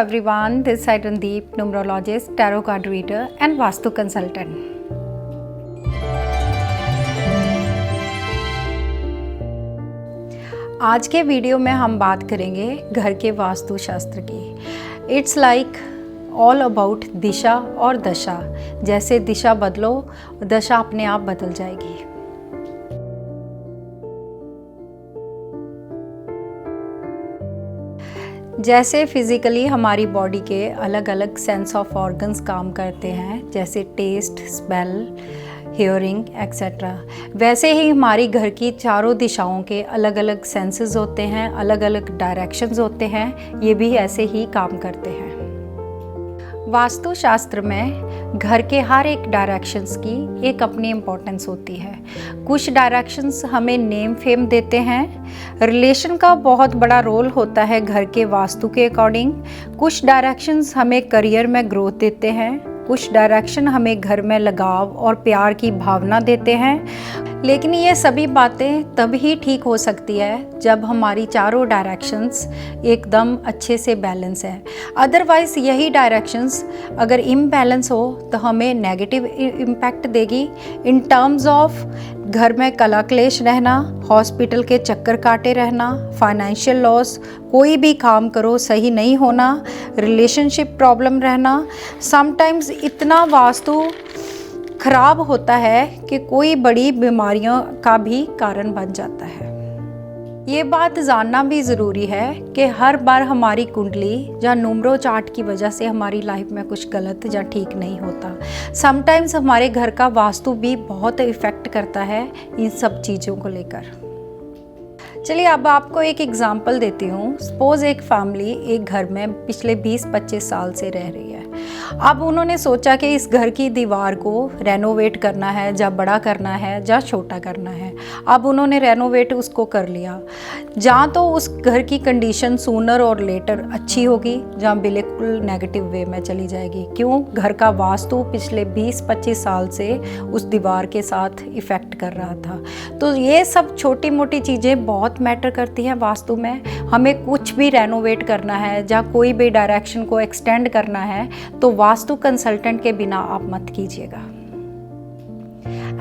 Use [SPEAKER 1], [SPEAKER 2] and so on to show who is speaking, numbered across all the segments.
[SPEAKER 1] Everyone, this is Randeep, numerologist, tarot card reader and vastu consultant. आज के video में हम बात करेंगे घर के वास्तु शास्त्र की। इट्स लाइक ऑल अबाउट दिशा और दशा। जैसे दिशा बदलो, दशा अपने आप बदल जाएगी। जैसे फिज़िकली हमारी बॉडी के अलग अलग सेंस ऑफ ऑर्गन्स काम करते हैं, जैसे टेस्ट, स्मेल, हियरिंग एक्सेट्रा, वैसे ही हमारी घर की चारों दिशाओं के अलग अलग सेंसेस होते हैं, अलग अलग डायरेक्शंस होते हैं। ये भी ऐसे ही काम करते हैं। वास्तु शास्त्र में घर के हर एक डायरेक्शंस की एक अपनी इम्पोर्टेंस होती है। कुछ डायरेक्शंस हमें नेम फेम देते हैं। रिलेशन का बहुत बड़ा रोल होता है घर के वास्तु के अकॉर्डिंग। कुछ डायरेक्शंस हमें करियर में ग्रोथ देते हैं। कुछ डायरेक्शन हमें घर में लगाव और प्यार की भावना देते हैं। लेकिन ये सभी बातें तभी ठीक हो सकती है जब हमारी चारों डायरेक्शंस एकदम अच्छे से बैलेंस है। अदरवाइज़ यही डायरेक्शंस अगर इम्बैलेंस हो तो हमें नेगेटिव इम्पैक्ट देगी इन टर्म्स ऑफ घर में कला क्लेश रहना, हॉस्पिटल के चक्कर काटे रहना, फाइनेंशियल लॉस, कोई भी काम करो सही नहीं होना, रिलेशनशिप प्रॉब्लम रहना। समटाइम्स इतना वास्तु खराब होता है कि कोई बड़ी बीमारियों का भी कारण बन जाता है। ये बात जानना भी ज़रूरी है कि हर बार हमारी कुंडली या न्यूमरो चार्ट की वजह से हमारी लाइफ में कुछ गलत या ठीक नहीं होता। समटाइम्स हमारे घर का वास्तु भी बहुत इफ़ेक्ट करता है इन सब चीज़ों को लेकर। चलिए अब आपको एक एग्जांपल देती हूँ। सपोज़ एक फैमिली एक घर में पिछले 20-25 साल से रह रही है। अब उन्होंने सोचा कि इस घर की दीवार को रेनोवेट करना है, या बड़ा करना है या छोटा करना है। अब उन्होंने रेनोवेट उसको कर लिया। जहाँ तो उस घर की कंडीशन सूनर और लेटर अच्छी होगी, जहाँ बिल्कुल नेगेटिव वे में चली जाएगी। क्यों? घर का वास्तु पिछले 20-25 साल से उस दीवार के साथ इफ़ेक्ट कर रहा था। तो ये सब छोटी मोटी चीज़ें बहुत मैटर करती हैं वास्तु में। हमें कुछ भी रेनोवेट करना है या कोई भी डायरेक्शन को एक्सटेंड करना है तो वास्तु कंसल्टेंट के बिना आप मत कीजिएगा।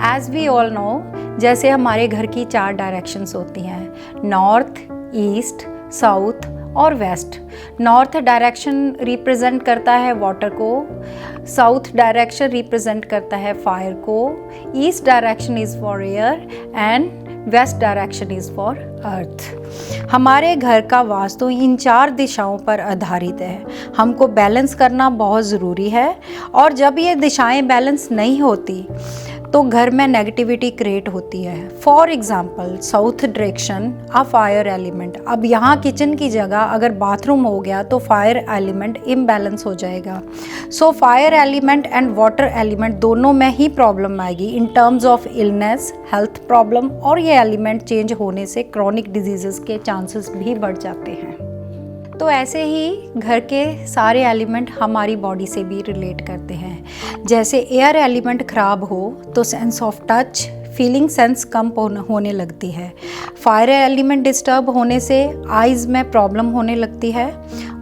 [SPEAKER 1] एज वी ऑल नो, जैसे हमारे घर की 4 डायरेक्शंस होती हैं, नॉर्थ, ईस्ट, साउथ और वेस्ट। नॉर्थ डायरेक्शन रिप्रेजेंट करता है वाटर को, साउथ डायरेक्शन रिप्रेजेंट करता है फायर को, east direction is for air and west direction is for earth. हमारे घर का वास्तु इन 4 दिशाओं पर आधारित है। हमको बैलेंस करना बहुत ज़रूरी है, और जब ये दिशाएं बैलेंस नहीं होती तो घर में नेगेटिविटी क्रिएट होती है। For example, south direction a fire element. अब यहाँ किचन की जगह अगर बाथरूम हो गया तो फायर एलिमेंट इम्बैलेंस हो जाएगा। So fire element and water element दोनों में ही प्रॉब्लम आएगी in terms of illness, health problem, और ये एलिमेंट चेंज होने से क्रॉनिक डिजीज़ के चांसेस भी बढ़ जाते हैं। तो ऐसे ही घर के सारे एलिमेंट हमारी बॉडी से भी रिलेट करते हैं। जैसे एयर एलिमेंट ख़राब हो तो sense of touch, feeling sense कम होने लगती है। फायर एलिमेंट डिस्टर्ब होने से आइज़ में प्रॉब्लम होने लगती है।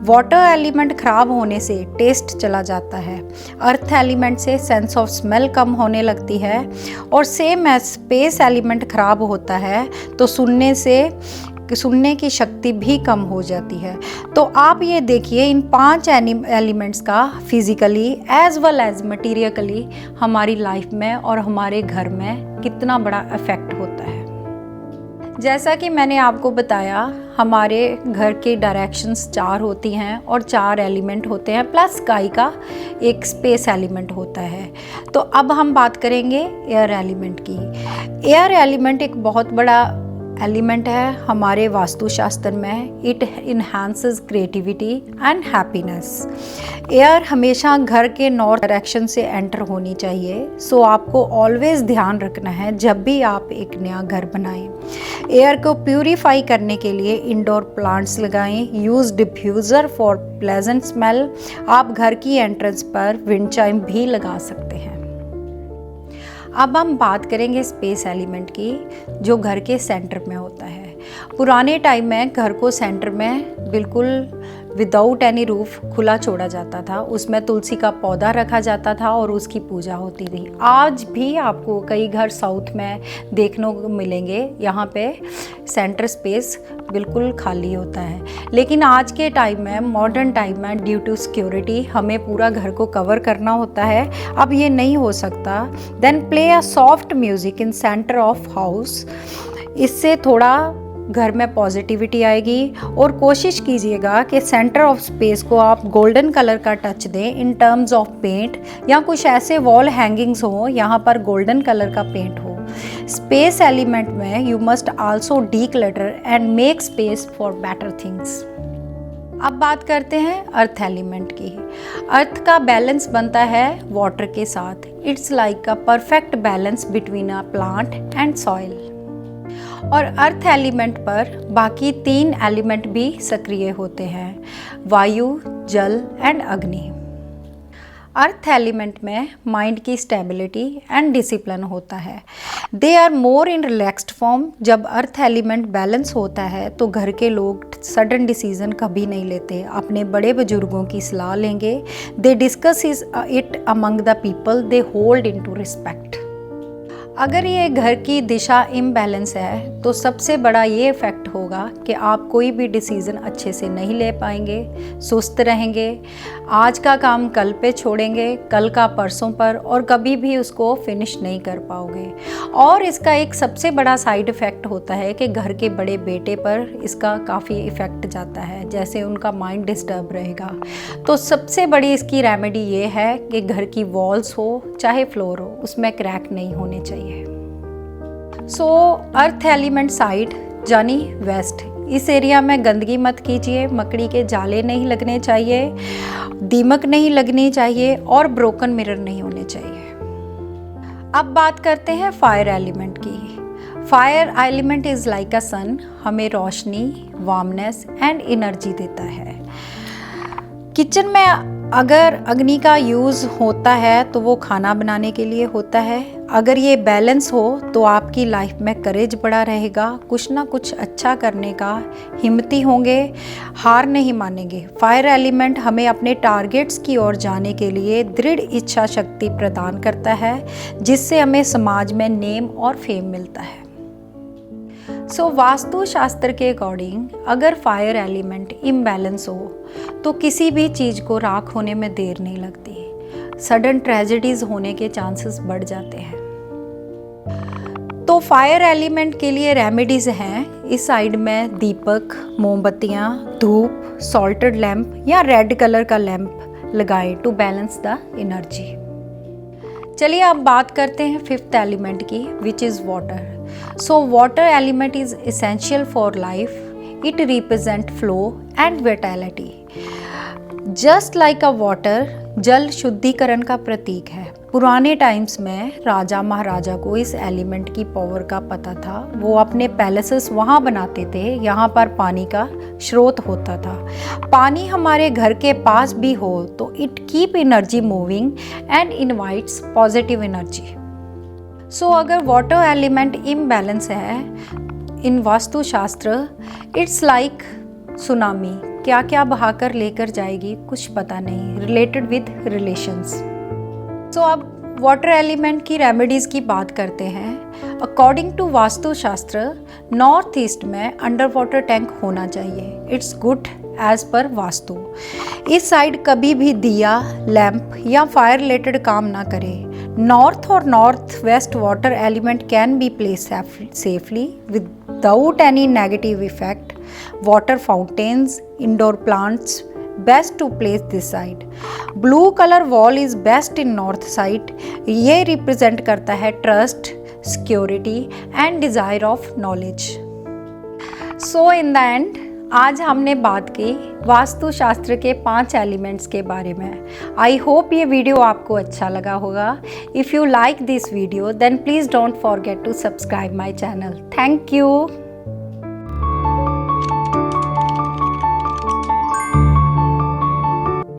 [SPEAKER 1] वाटर एलिमेंट ख़राब होने से टेस्ट चला जाता है। अर्थ एलिमेंट से सेंस ऑफ स्मेल कम होने लगती है। और सेम एज स्पेस एलिमेंट ख़राब होता है तो सुनने की शक्ति भी कम हो जाती है। तो आप ये देखिए, इन 5 एलिमेंट्स का physically as well as materially हमारी लाइफ में और हमारे घर में कितना बड़ा इफ़ेक्ट होता है। जैसा कि मैंने आपको बताया, हमारे घर के डायरेक्शंस 4 होती हैं और 4 एलिमेंट होते हैं, प्लस स्काई का एक स्पेस एलिमेंट होता है। तो अब हम बात करेंगे एयर एलिमेंट की। एयर एलिमेंट एक बहुत बड़ा एलिमेंट है हमारे वास्तुशास्त्र में। It enhances creativity and happiness. Air हमेशा घर के नॉर्थ डायरेक्शन से एंटर होनी चाहिए। सो आपको ऑलवेज ध्यान रखना है जब भी आप एक नया घर बनाएं। एयर को प्यूरिफाई करने के लिए इंडोर प्लांट्स लगाएं। Use diffuser for pleasant smell. आप घर की एंट्रेंस पर विंड चाइम भी लगा सकते हैं। अब हम बात करेंगे स्पेस एलिमेंट की, जो घर के सेंटर में होता है। पुराने टाइम में घर को सेंटर में बिल्कुल विदाउट एनी रूफ खुला छोड़ा जाता था। उसमें तुलसी का पौधा रखा जाता था और उसकी पूजा होती थी। आज भी आपको कई घर साउथ में देखने को मिलेंगे, यहाँ पे सेंटर स्पेस बिल्कुल खाली होता है। लेकिन आज के टाइम में, मॉडर्न टाइम में, ड्यू टू सिक्योरिटी हमें पूरा घर को कवर करना होता है। अब ये नहीं हो सकता। Then play a soft music in centre of house. इससे थोड़ा घर में पॉजिटिविटी आएगी। और कोशिश कीजिएगा कि सेंटर ऑफ स्पेस को आप गोल्डन कलर का टच दें इन टर्म्स ऑफ पेंट, या कुछ ऐसे वॉल हैंगिंग्स हो यहाँ पर गोल्डन कलर का पेंट हो। स्पेस एलिमेंट में you must also declutter and make space for better things. अब बात करते हैं अर्थ एलिमेंट की। अर्थ का बैलेंस बनता है वाटर के साथ। It's like a perfect balance between a plant and soil. और अर्थ एलिमेंट पर बाकी 3 एलिमेंट भी सक्रिय होते हैं, वायु, जल एंड अग्नि। अर्थ एलिमेंट में माइंड की स्टेबिलिटी एंड डिसिप्लिन होता है। They are more in relaxed form. जब अर्थ एलिमेंट बैलेंस होता है तो घर के लोग सडन डिसीजन कभी नहीं लेते, अपने बड़े बुजुर्गों की सलाह लेंगे। They discuss it among the people, they hold in to respect. अगर ये घर की दिशा इम्बैलेंस है तो सबसे बड़ा ये इफ़ेक्ट होगा कि आप कोई भी डिसीज़न अच्छे से नहीं ले पाएंगे, सुस्त रहेंगे, आज का काम कल पे छोड़ेंगे, कल का परसों पर, और कभी भी उसको फिनिश नहीं कर पाओगे। और इसका एक सबसे बड़ा साइड इफ़ेक्ट होता है कि घर के बड़े बेटे पर इसका काफ़ी इफ़ेक्ट जाता है, जैसे उनका माइंड डिस्टर्ब रहेगा। तो सबसे बड़ी इसकी रेमेडी ये है कि घर की वॉल्स हो चाहे फ्लोर हो, उसमें क्रैक नहीं होने चाहिए। सो अर्थ एलिमेंट साइड यानी वेस्ट, इस एरिया में गंदगी मत कीजिए, मकड़ी के जाले नहीं लगने चाहिए, दीमक नहीं लगनी चाहिए और ब्रोकन मिरर नहीं होने चाहिए। अब बात करते हैं फायर एलिमेंट की। Fire element is like a sun, हमें रोशनी, वार्मनेस एंड एनर्जी देता है। किचन में अगर अग्नि का यूज़ होता है तो वो खाना बनाने के लिए होता है। अगर ये बैलेंस हो तो आपकी लाइफ में करेज बढ़ा रहेगा, कुछ ना कुछ अच्छा करने का हिम्मती होंगे, हार नहीं मानेंगे। फायर एलिमेंट हमें अपने टारगेट्स की ओर जाने के लिए दृढ़ इच्छा शक्ति प्रदान करता है, जिससे हमें समाज में नेम और फेम मिलता है। सो वास्तु शास्त्र के अकॉर्डिंग अगर फायर एलिमेंट इम्बैलेंस हो तो किसी भी चीज़ को राख होने में देर नहीं लगती, सडन ट्रेजेडीज होने के चांसेस बढ़ जाते हैं। तो फायर एलिमेंट के लिए रेमेडीज़ हैं। इस साइड में दीपक, मोमबत्तियाँ, धूप, सॉल्टेड लैम्प या रेड कलर का लैम्प लगाएं टू बैलेंस द एनर्जी। चलिए अब बात करते हैं 5th एलिमेंट की, which is water. So water element is essential for life. It represent flow and vitality. Just like a water, जल शुद्धिकरण का प्रतीक है। पुराने टाइम्स में राजा महाराजा को इस एलिमेंट की पावर का पता था। वो अपने पैलेसेस वहाँ बनाते थे, यहाँ पर पानी का स्रोत होता था। पानी हमारे घर के पास भी हो तो it keep energy moving and invites positive energy. So अगर वाटर एलिमेंट इम्बैलेंस है इन वास्तु शास्त्र, इट्स लाइक सुनामी, क्या क्या बहाकर लेकर जाएगी कुछ पता नहीं, रिलेटेड विद रिलेशंस। सो अब वाटर एलिमेंट की रेमेडीज़ की बात करते हैं। अकॉर्डिंग टू वास्तु शास्त्र, नॉर्थ ईस्ट में अंडर वाटर टैंक होना चाहिए। It's good as per vastu. इस साइड कभी भी दिया, लैंप या फायर रिलेटेड काम ना करें। नॉर्थ और north west water element can be place safely without any negative effect. Water fountains, indoor plants best to place this side. Blue color wall is best in north side. ये represent करता है trust, security and desire of knowledge. So in the end, आज हमने बात की वास्तु शास्त्र के 5 elements के बारे में। आई होप ये वीडियो आपको अच्छा लगा होगा। If you like this video then please don't forget to subscribe my channel. Thank you.